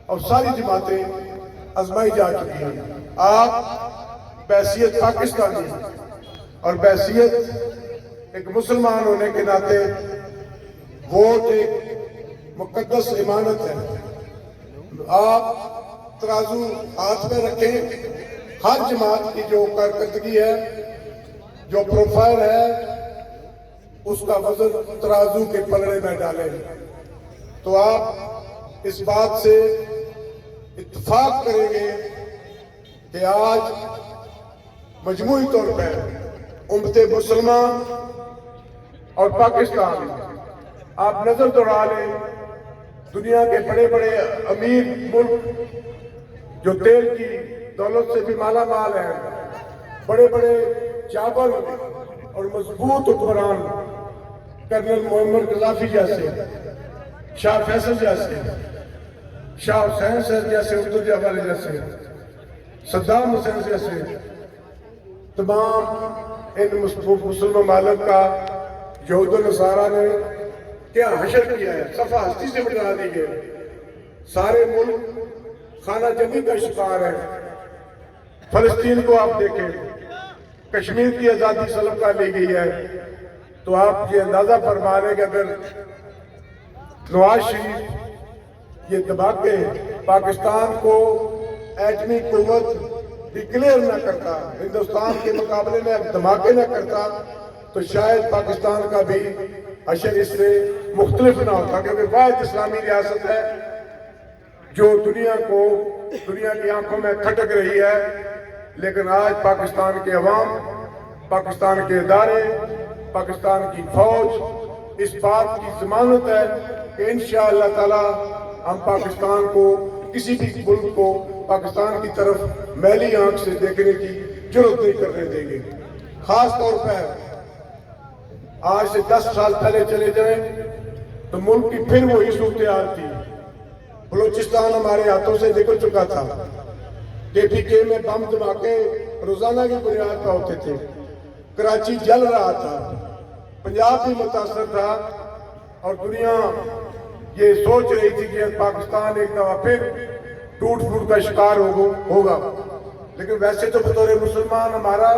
اور ساری جماعتیں آزمائی جا چکی ہیں. آپ بحیثیت پاکستانی اور بحیثیت ایک مسلمان ہونے کے ناطے ووٹ ایک مقدس امانت ہے. آپ ترازو ہاتھ میں رکھیں. ہر جماعت کی جو کارکردگی ہے، جو پروفائل ہے، اس کا وزن ترازو کے پلڑے میں ڈالیں. تو آپ اس بات سے اتفاق کریں گے کہ آج مجموعی طور پر امت مسلمان اور پاکستان، آپ نظر دوڑا لیں، دنیا کے بڑے بڑے امیر ملک جو تیل کی دولت سے بھی مالا مال ہیں، بڑے بڑے جابر اور مضبوط حکمران، کرنل محمد قذافی جیسے، شاہ فیصل جیسے، شاہ حسین صاحب جیسے، اردو والے جیسے، صدام حسین جیسے، تمام ان مسلم ممالک کا یہود و نصارہ نے کیا حشر کیا ہے، صفحہ ہستی سے مٹا دی گئے. سارے ملک خانہ جنگی کا شکار ہے. فلسطین کو آپ دیکھیں، کشمیر کی آزادی سلب کر لی گئی ہے. تو آپ یہ اندازہ فرما لیں کہ اگر نواز شریف یہ دبا کے پاکستان کو ایٹمی قوت ڈکلیئر نہ کرتا، ہندوستان کے مقابلے میں دھماکے نہ کرتا، تو شاید پاکستان کا بھی حشر اس سے مختلف نہ ہوتا. کیونکہ واحد اسلامی ریاست ہے جو دنیا کی آنکھوں میں کھٹک رہی ہے. لیکن آج پاکستان کے عوام، پاکستان کے ادارے، پاکستان کی فوج اس بات کی ضمانت ہے کہ انشاءاللہ تعالی ہم پاکستان کو، کسی بھی ملک کو پاکستان کی طرف میلی آنکھ سے دیکھنے کی جرات نہیں کرنے دیں گے. خاص طور پر آج سے 10 سال پہلے چلے جائیں تو ملک کی پھر وہی صورتحال تھی. بلوچستان ہمارے ہاتھوں سے نکل چکا تھا. KPK میں بم دھماکے روزانہ کی بنیاد پر ہوتے تھے. کراچی جل رہا تھا. پنجاب بھی متاثر تھا. اور دنیا یہ سوچ رہی تھی کہ پاکستان ایک دفعہ پھر ٹوٹ پھوٹ کا شکار ہوگا. لیکن ویسے تو بطور مسلمان ہمارا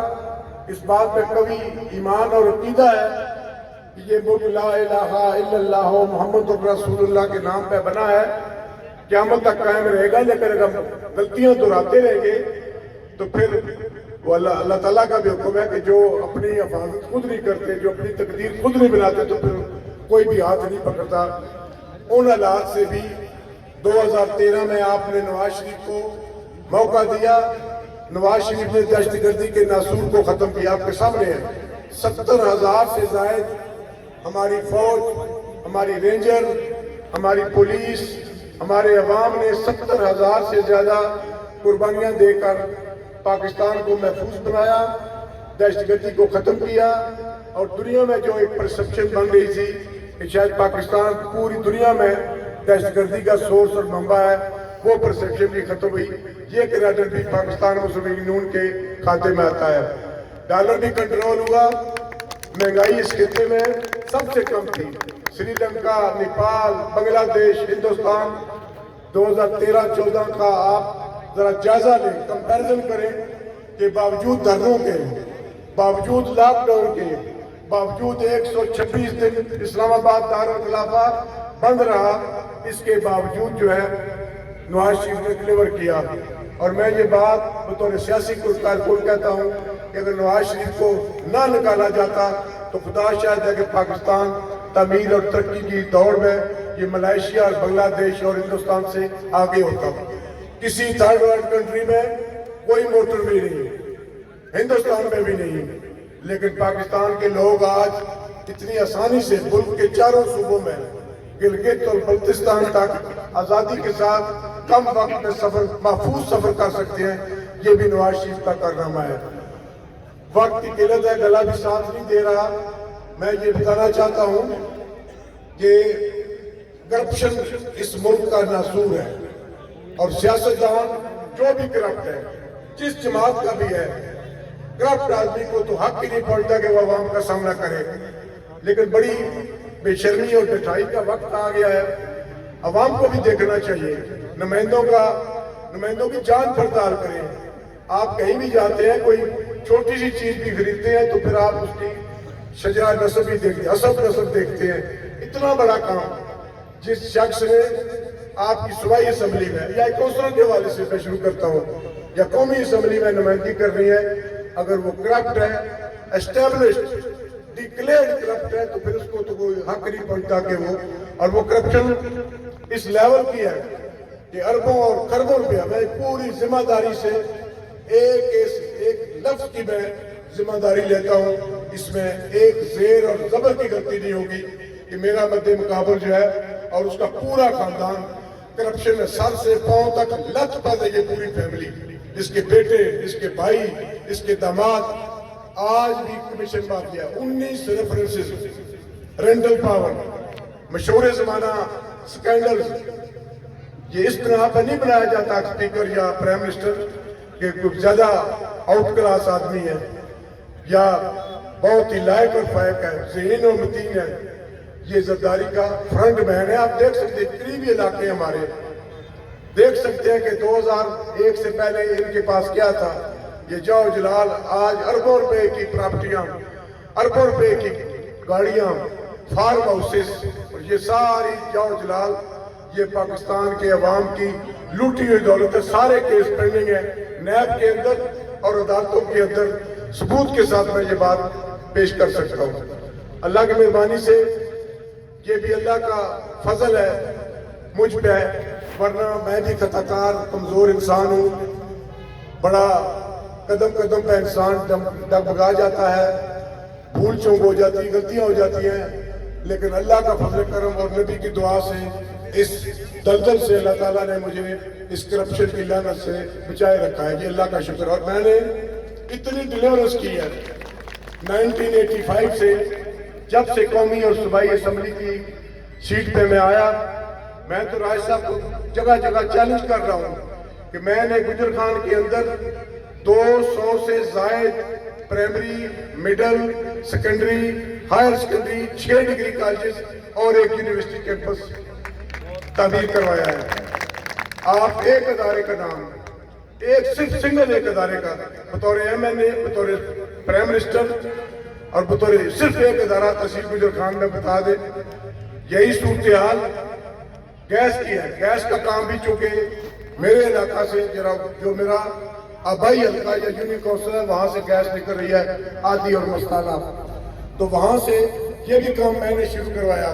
اس بات پہ قوی ایمان اور عقیدہ ہے کہ یہ ملک لا الہ الا اللہ محمد رسول اللہ کے نام پہ بنا ہے، قیامت تک قائم رہے گا. لیکن اگر ہم غلطیاں دہراتے رہیں گے تو پھر وہ اللہ تعالیٰ کا بھی حکم ہے کہ جو اپنی حفاظت خود نہیں کرتے، جو اپنی تقدیر خود نہیں بناتے، تو پھر کوئی بھی ہاتھ نہیں پکڑتا. ان حالات سے بھی 2013 میں آپ نے نواز شریف کو موقع دیا. نواز شریف نے دہشت گردی کے ناسور کو ختم کیا. آپ کے سامنے ہے 70,000 سے زائد ہماری فوج، ہماری رینجر، ہماری پولیس، ہمارے عوام نے 70,000 سے زیادہ قربانیاں دے کر پاکستان کو محفوظ بنایا، دہشت گردی کو ختم کیا. اور دنیا میں جو ایک پرسپشن بن رہی تھی کہ شاید پاکستان پوری دنیا میں دہشت گردی کا سورس اور منبع ہے، وہ پرسپشن بھی ختم ہوئی. یہ کریڈٹ بھی پاکستان مسلم یونین کے کھاتے میں آتا ہے. ڈالر بھی کنٹرول ہوا. مہنگائی اس خطے میں سب سے کم تھی. سری لنکا، نیپال، بنگلہ دیش، ہندوستان 2013-14 کا آپ ذرا جائزہ لیں، کمپیریزن کریں کہ باوجود دھرنوں کے، باوجود لاک ڈاؤن کے، باوجود 126 دن اسلام آباد دارالخلافہ بند رہا، اس کے باوجود جو ہے نواز شریف نے ڈیلیور کیا. اور میں یہ بات بطور سیاسی کارکن کہتا ہوں کہ اگر نواز شریف کو نہ نکالا جاتا تو خدا شاید ہے کہ پاکستان تعمیر اور ترقی کی دوڑ میں یہ ملائیشیا اور بنگلہ دیش اور ہندوستان سے آگے ہوتا. کسی تھرڈ ورلڈ کنٹری میں کوئی موٹر بھی نہیں، ہندوستان میں بھی نہیں. لیکن پاکستان کے لوگ آج اتنی آسانی سے ملک کے چاروں صوبوں میں گلگت اور بلتستان تک آزادی کے ساتھ کم وقت میں محفوظ سفر کر سکتے ہیں. یہ بھی نواز شریف کا کارنامہ ہے. وقت کی قلت ہے، گلا بھی ساتھ نہیں دے رہا. میں یہ بتانا چاہتا ہوں کہ کرپشن اس ملک کا ناسور ہے. اور سیاستدان جو بھی کرپٹ ہے، جس جماعت کا بھی ہے، کرپٹ آدمی کو تو حق ہی نہیں پڑتا کہ وہ عوام کا سامنا کرے. لیکن بڑی بے شرمی اور ڈٹائی کا وقت آ گیا ہے. عوام کو بھی دیکھنا چاہیے، نمائندوں کی جان پڑتال کریں۔ آپ کہیں بھی جاتے ہیں، کوئی چھوٹی سی چیز بھی خریدتے ہیں تو پھر آپ اس کی شجرہ نسب ہی دیکھتے ہیں، اصل نسب دیکھتے ہیں۔ اتنا بڑا کام جس شخص نے آپ کی صوبائی اسمبلی میں یا کونسلر کے حوالے سے میں شروع کرتا ہوں، یا قومی اسمبلی میں نمائندگی کر رہی ہے، اگر وہ کرپٹ ہے، اسٹیبلشڈ ڈکلیئرڈ کرپٹ ہے، تو پھر اس کو تو کوئی حق نہیں پہنچتا کہ وہ کرپشن اس لیول کی ہے کہ اربوں اور خربوں روپیہ میں پوری ذمہ داری سے ایک لفظ کی میں ذمہ داری لیتا ہوں، اس میں ایک زیر اور زبر کی غلطی نہیں ہوگی کہ میرا مد مقابل جو ہے اور اس کا پورا خاندان کرپشن میں سر سے پاؤں تک لت پت ہے، یہ پوری فیملی، اس کے بیٹے، اس کے بھائی، اس کے داماد۔ آج بھی کمیشن بات کیا 19 ریفرنسز، رینڈل پاور، مشہور زمانہ سکینڈلز، یہ اس طرح پر نہیں بنایا جاتا اسپیکر یا پرائم منسٹر کہ کچھ زیادہ آؤٹ کلاس آدمی ہے یا بہت ہی لائق اور فائق ہے، ذہین اور متین ہے۔ یہ زرداری کا فرنٹ مین ہے۔ آپ دیکھ سکتے ہیں قریبی علاقے ہمارے، دیکھ سکتے ہیں کہ 2001 سے پہلے ان کے پاس کیا تھا۔ یہ جاؤ جلال آج اربوں روپے کی پراپرٹیاں، اربوں روپے کی گاڑیاں، فارم ہاؤسز، اور یہ ساری جاؤ جلال یہ پاکستان کے عوام کی لوٹی ہوئی دولت ہے۔ سارے کیس پینڈنگ ہیں نیب کے اندر اور عدالتوں کے اندر، ثبوت کے ساتھ میں یہ بات پیش کر سکتا ہوں۔ اللہ کی مہربانی سے یہ بھی اللہ کا فضل ہے مجھ پہ، ورنہ میں بھی خطا کار کمزور انسان ہوں، بڑا قدم قدم پہ انسان ڈگمگا جاتا ہے، بھول چونک ہو جاتی ہے، غلطیاں ہو جاتی ہیں، لیکن اللہ کا فضل کرم اور نبی کی دعا سے اس دلدل سے اللہ تعالیٰ نے مجھے اس کرپشن کی لعنت سے بچائے رکھا ہے۔ یہ اللہ کا شکر۔ اور میں نے اتنی ڈیلیورنس کی ہے 1985 سے، جب سے قومی اور صوبائی اسمبلی کی سیٹ پہ میں آیا، میں تو راج صاحب کو جگہ جگہ چیلنج کر رہا ہوں کہ میں نے گجر خان کے اندر 200 سے زائد primary, middle, secondary, higher secondary, 6 degree colleges اور ایک یونیورسٹی کیمپس تعمیر کروایا ہے۔ آپ ایک ادارے کا نام، صرف سنگل ایک ادارے کا بطور ایم این اے، بطور پرائم منسٹر اور بطور صرف ایک ادارہ تحصیل گجر خان میں بتا دے۔ یہی صورتحال گیس کی ہے۔ گیس کا کام بھی چونکہ میرے علاقہ سے جو میرا آبائی حلقہ یا یونین کونسل ہے، وہاں سے گیس نکل رہی ہے آدھی اور مستانہ، تو وہاں سے یہ بھی کام میں نے شروع کروایا۔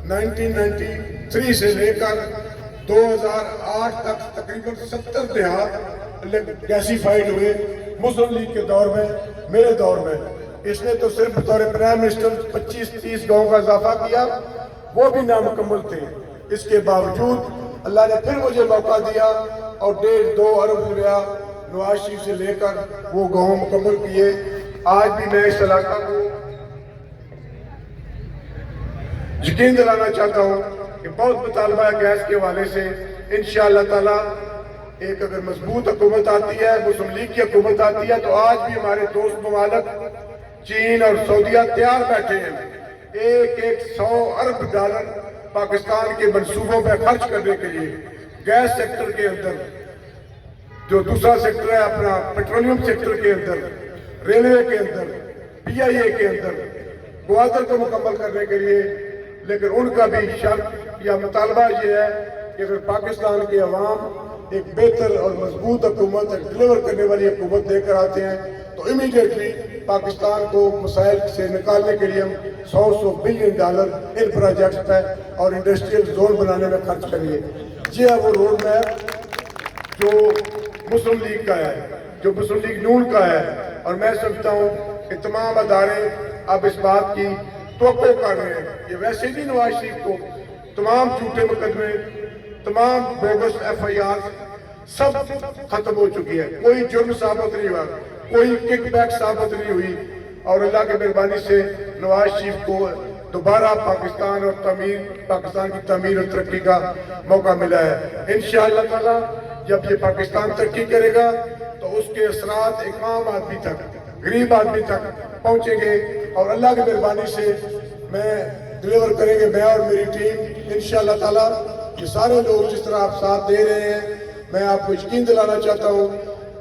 1993 سے لے کر 2008 تک تقریباً 70 دیہات گیسیفائیڈ ہوئے مسلم لیگ کے دور میں، میرے دور میں۔ اس نے تو صرف بطور پرائم منسٹر 25-30 گاؤں کا اضافہ کیا، وہ بھی نامکمل تھے۔ اس کے باوجود اللہ نے پھر مجھے موقع دیا اور 1.5-2 ارب روپیہ نواز شریف سے لے کر وہ گاؤں مکمل کیے۔ آج بھی میں اس علاقہ کو یقین دلانا چاہتا ہوں کہ بہت مطالبہ ہے گیس کے حوالے سے۔ انشاءاللہ تعالی ایک اگر مضبوط حکومت آتی ہے، مسلم لیگ کی حکومت آتی ہے، تو آج بھی ہمارے دوست ممالک چین اور سعودیہ تیار بیٹھے ہیں 100 ارب ڈالر پاکستان کے منصوبوں پہ خرچ کرنے کے لیے۔ گیس سیکٹر کے اندر، جو دوسرا سیکٹر ہے اپنا پیٹرولیم سیکٹر کے اندر، ریلوے کے اندر، پی آئی اے کے اندر، گوادر کو مکمل کرنے کے لیے۔ لیکن ان کا بھی شرط یا مطالبہ یہ ہے کہ اگر پاکستان کے عوام ایک بہتر اور مضبوط حکومت، ایک ڈیلیور کرنے والی حکومت دے کر آتے ہیں، تو امیڈیٹلی پاکستان کو مسائل سے نکالنے کے لیے ہم 100 بلین ڈالر ان پروجیکٹس پہ اور انڈسٹریل زون بنانے میں خرچ کریں گے۔ یہ ہے وہ روڈ میپ جو مسلم لیگ کا ہے، جو مسلم لیگ نون کا ہے، اور میں سمجھتا ہوں کہ تمام ادارے اب اس بات کی توقع کر رہے ہیں۔ یہ ویسے بھی نواز شریف کو تمام جھوٹے مقدمے، تمام بوگس ایف آئی آر سب ختم ہو چکی ہے، کوئی جرم ثابت نہیں ہوا، کوئی کک بیک ثابت نہیں ہوئی، اور اللہ کی مہربانی سے نواز شریف کو دوبارہ پاکستان کی تعمیر اور ترقی کا موقع ملا ہے۔ انشاءاللہ تعالی جب یہ پاکستان ترقی کرے گا تو اس کے اثرات ایک عام آدمی تک، غریب آدمی تک پہنچیں گے، اور اللہ کی مہربانی سے میں ڈیلیور کریں گے، میں اور میری ٹیم انشاءاللہ تعالی یہ سارے لوگ جس طرح آپ ساتھ دے رہے ہیں، میں آپ کو یقین دلانا چاہتا ہوں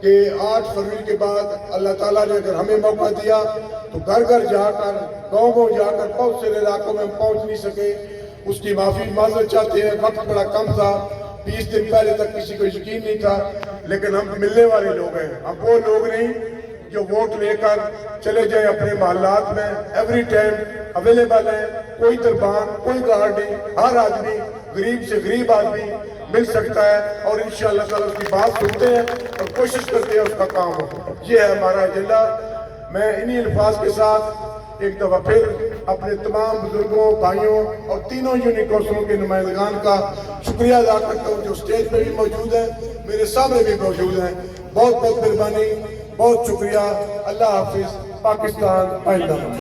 کہ 8 فروری کے بعد اللہ تعالیٰ نے اگر ہمیں موقع دیا تو گھر گھر جا کر، گاؤں گاؤں جا کر بہت سے علاقوں میں ہم پہنچ نہیں سکے، اس کی معذرت چاہتے ہیں۔ وقت بڑا کم تھا، 20 دن پہلے تک کسی کو یقین نہیں تھا، لیکن ہم ملنے والے لوگ ہیں، ہم وہ لوگ نہیں جو ووٹ لے کر چلے جائیں اپنے محلات میں۔ ایوری ٹائم اویلیبل ہے، کوئی دربان، کوئی گارڈ نہیں، ہر آدمی، غریب سے غریب آدمی مل سکتا ہے، اور انشاءاللہ تعالیٰ اس کی بات سنتے ہیں اور کوشش کرتے ہیں اس کا کام ہو۔ یہ ہے ہمارا ایجنڈا۔ میں انہی الفاظ کے ساتھ ایک دفعہ پھر اپنے تمام بزرگوں، بھائیوں اور تینوں یونٹ کونسلوں کے نمائندگان کا شکریہ ادا کرتا ہوں جو اسٹیج پہ بھی موجود ہیں، میرے سامنے بھی موجود ہیں۔ بہت بہت مہربانی، بہت شکریہ۔ اللہ حافظ۔ پاکستان آئندہ۔